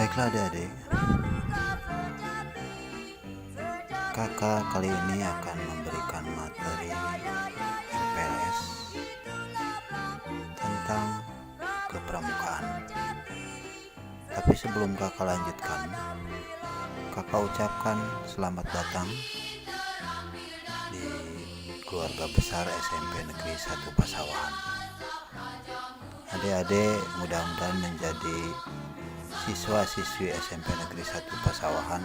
Baiklah adik-adik, kakak kali ini akan memberikan materi MPLS tentang kepramukaan. Tapi sebelum kakak lanjutkan, kakak ucapkan selamat datang di keluarga besar SMP Negeri 1 Pasawahan. Adik-adik mudah-mudahan menjadi siswa-siswi SMP Negeri 1 Pasawahan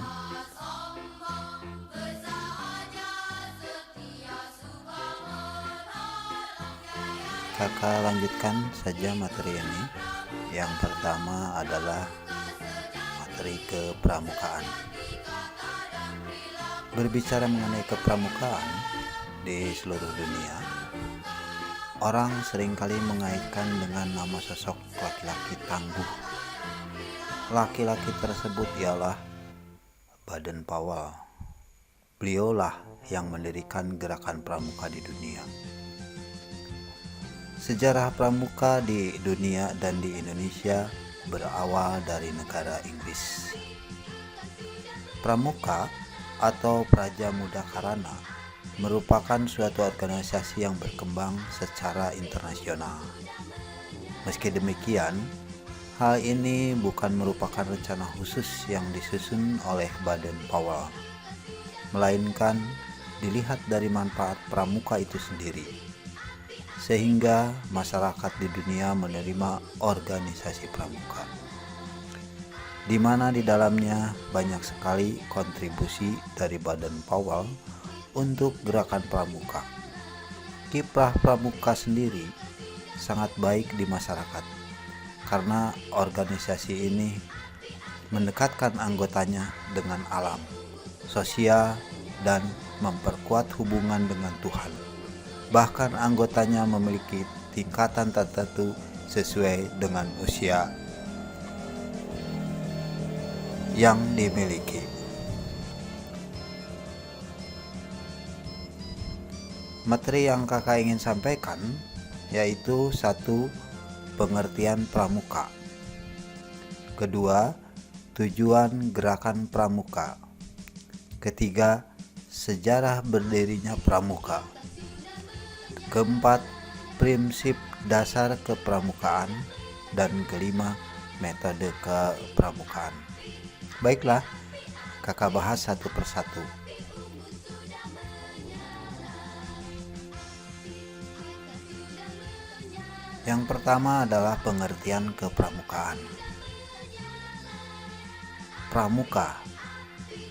kakak lanjutkan saja materi ini. Yang pertama adalah materi kepramukaan. Berbicara mengenai kepramukaan di seluruh dunia, orang seringkali mengaitkan dengan nama sosok laki-laki tangguh. Laki-laki tersebut ialah Baden-Powell. Beliaulah yang mendirikan gerakan pramuka di dunia. Sejarah pramuka di dunia dan di Indonesia berawal dari negara Inggris. Pramuka atau Praja Muda Karana merupakan suatu organisasi yang berkembang secara internasional. Meski demikian, hal ini bukan merupakan rencana khusus yang disusun oleh Baden-Powell, melainkan dilihat dari manfaat pramuka itu sendiri, sehingga masyarakat di dunia menerima organisasi pramuka, di mana di dalamnya banyak sekali kontribusi dari Baden-Powell untuk gerakan pramuka. Kiprah pramuka sendiri sangat baik di masyarakat, karena organisasi ini mendekatkan anggotanya dengan alam, sosial, dan memperkuat hubungan dengan Tuhan. Bahkan anggotanya memiliki tingkatan tertentu sesuai dengan usia yang dimiliki. Materi yang kakak ingin sampaikan yaitu 1. Pengertian pramuka. 2. Tujuan gerakan pramuka. 3. Sejarah berdirinya pramuka. 4. Prinsip dasar kepramukaan. Dan 5. Metode kepramukaan. Baiklah, kakak bahas satu persatu. Yang pertama adalah pengertian kepramukaan. Pramuka.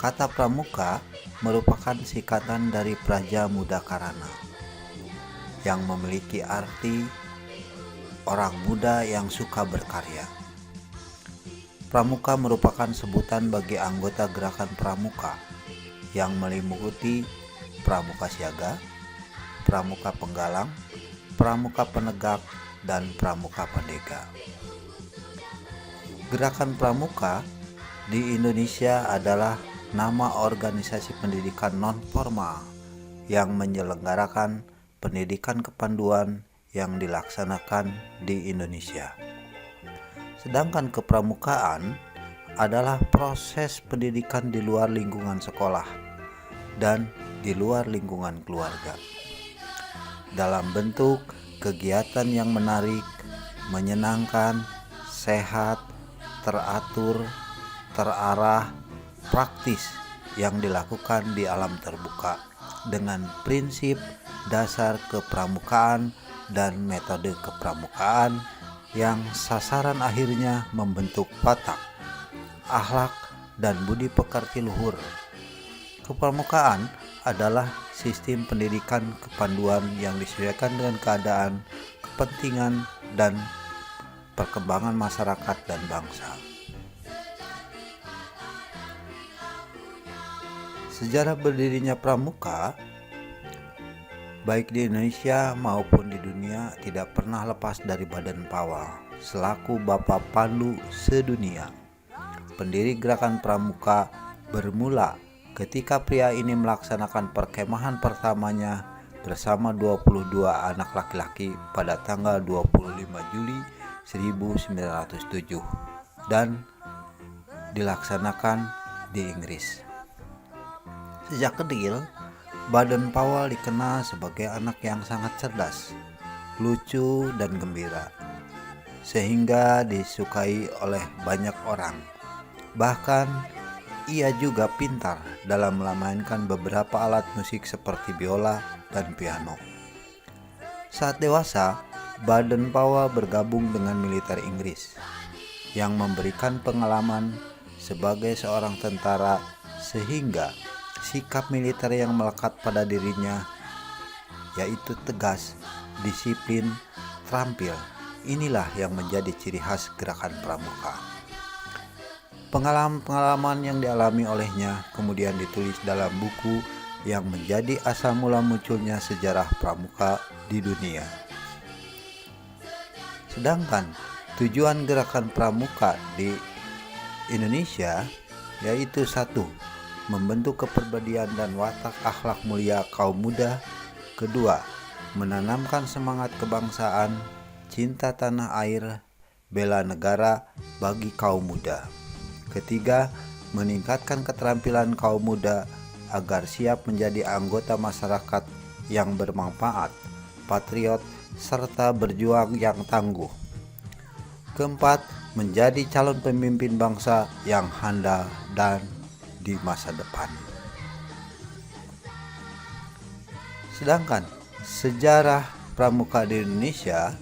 Kata pramuka merupakan singkatan dari Praja Muda Karana, yang memiliki arti orang muda yang suka berkarya. Pramuka merupakan sebutan bagi anggota gerakan pramuka yang meliputi pramuka siaga, pramuka penggalang, pramuka penegak, dan pramuka pendega. Gerakan pramuka di Indonesia adalah nama organisasi pendidikan non-formal yang menyelenggarakan pendidikan kepanduan yang dilaksanakan di Indonesia. Sedangkan kepramukaan adalah proses pendidikan di luar lingkungan sekolah dan di luar lingkungan keluarga, dalam bentuk kegiatan yang menarik, menyenangkan, sehat, teratur, terarah, praktis yang dilakukan di alam terbuka dengan prinsip dasar kepramukaan dan metode kepramukaan yang sasaran akhirnya membentuk watak, akhlak, dan budi pekerti luhur. Kepramukaan adalah sistem pendidikan kepanduan yang disesuaikan dengan keadaan, kepentingan, dan perkembangan masyarakat dan bangsa. Sejarah berdirinya pramuka, baik di Indonesia maupun di dunia, tidak pernah lepas dari Baden-Powell selaku Bapak Pandu sedunia. Pendiri gerakan pramuka bermula ketika pria ini melaksanakan perkemahan pertamanya bersama 22 anak laki-laki pada tanggal 25 Juli 1907 dan dilaksanakan di Inggris. Sejak kecil, Baden Powell dikenal sebagai anak yang sangat cerdas, lucu, dan gembira, sehingga disukai oleh banyak orang. Bahkan, ia juga pintar dalam memainkan beberapa alat musik seperti biola dan piano. Saat dewasa, Baden Powell bergabung dengan militer Inggris yang memberikan pengalaman sebagai seorang tentara, sehingga sikap militer yang melekat pada dirinya, yaitu tegas, disiplin, terampil, inilah yang menjadi ciri khas gerakan pramuka. Pengalaman-pengalaman yang dialami olehnya kemudian ditulis dalam buku yang menjadi asal mula munculnya sejarah pramuka di dunia. Sedangkan tujuan gerakan pramuka di Indonesia yaitu 1. Membentuk kepribadian dan watak akhlak mulia kaum muda. 2. Menanamkan semangat kebangsaan, cinta tanah air, bela negara bagi kaum muda. 3. Meningkatkan keterampilan kaum muda agar siap menjadi anggota masyarakat yang bermanfaat, patriot, serta berjuang yang tangguh. 4. Menjadi calon pemimpin bangsa yang handal dan di masa depan. Sedangkan sejarah pramuka di Indonesia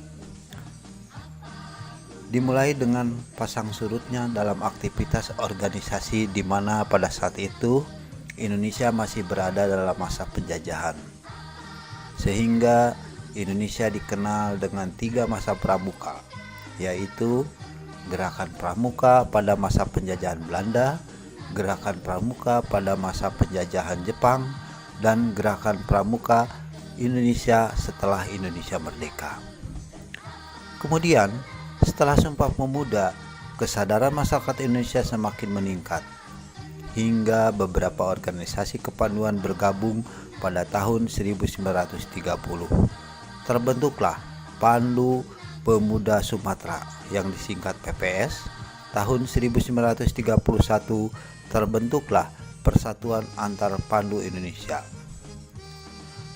dimulai dengan pasang surutnya dalam aktivitas organisasi, di mana pada saat itu Indonesia masih berada dalam masa penjajahan, sehingga Indonesia dikenal dengan 3 masa pramuka, yaitu gerakan pramuka pada masa penjajahan Belanda, gerakan pramuka pada masa penjajahan Jepang, dan gerakan pramuka Indonesia setelah Indonesia merdeka. Kemudian setelah Sumpah Pemuda, kesadaran masyarakat Indonesia semakin meningkat hingga beberapa organisasi kepanduan bergabung pada tahun 1930. Terbentuklah Pandu Pemuda Sumatera yang disingkat PPS. Tahun 1931 terbentuklah Persatuan Antar Pandu Indonesia.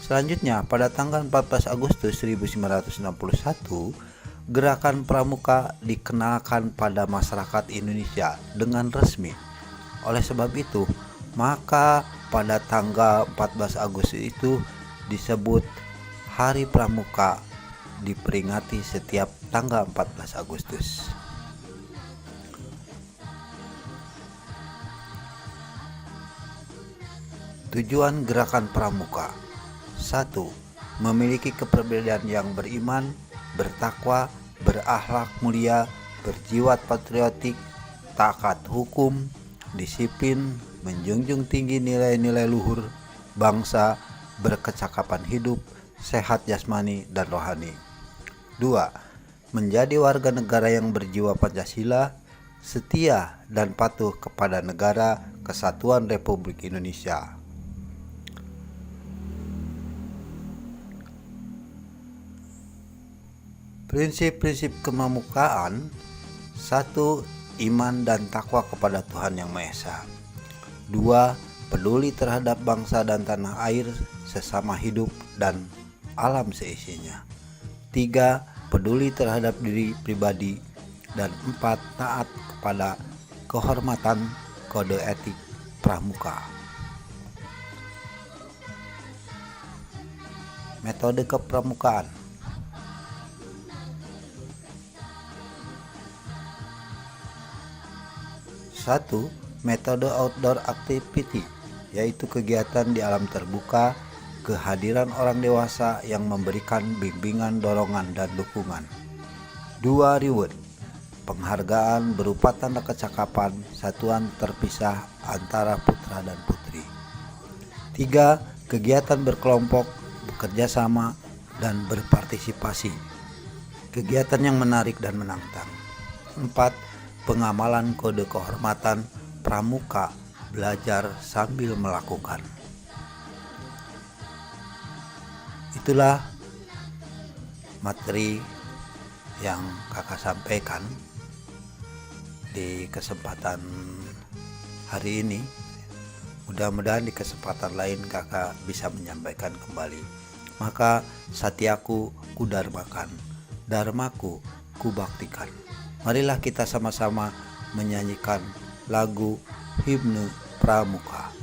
Selanjutnya pada tanggal 14 Agustus 1961, gerakan pramuka dikenalkan pada masyarakat Indonesia dengan resmi. Oleh sebab itu, maka pada tanggal 14 Agustus itu disebut Hari Pramuka, diperingati setiap tanggal 14 Agustus. Tujuan gerakan pramuka: 1. Memiliki kepribadian yang beriman, bertakwa, berakhlak mulia, berjiwa patriotik, taat hukum, disiplin, menjunjung tinggi nilai-nilai luhur bangsa, berkecakapan hidup, sehat jasmani dan rohani. 2. Menjadi warga negara yang berjiwa Pancasila, setia dan patuh kepada negara Kesatuan Republik Indonesia. Prinsip-prinsip kepramukaan: 1. Iman dan takwa kepada Tuhan Yang Maha Esa. 2. Peduli terhadap bangsa dan tanah air, sesama hidup dan alam seisinya. 3. Peduli terhadap diri pribadi. Dan 4. Taat kepada kehormatan kode etik pramuka. Metode kepramukaan: 1. Metode outdoor activity, yaitu kegiatan di alam terbuka, kehadiran orang dewasa yang memberikan bimbingan, dorongan, dan dukungan. 2. Reward, penghargaan berupa tanda kecakapan satuan terpisah antara putra dan putri. 3. Kegiatan berkelompok, bekerja sama, dan berpartisipasi, kegiatan yang menarik dan menantang. 4. Pengamalan kode kehormatan pramuka, belajar sambil melakukan. Itulah materi yang kakak sampaikan di kesempatan hari ini. Mudah-mudahan di kesempatan lain kakak bisa menyampaikan kembali. Maka Satyaku kudarmakan, dharmaku kubaktikan. Marilah kita sama-sama menyanyikan lagu himne Pramuka.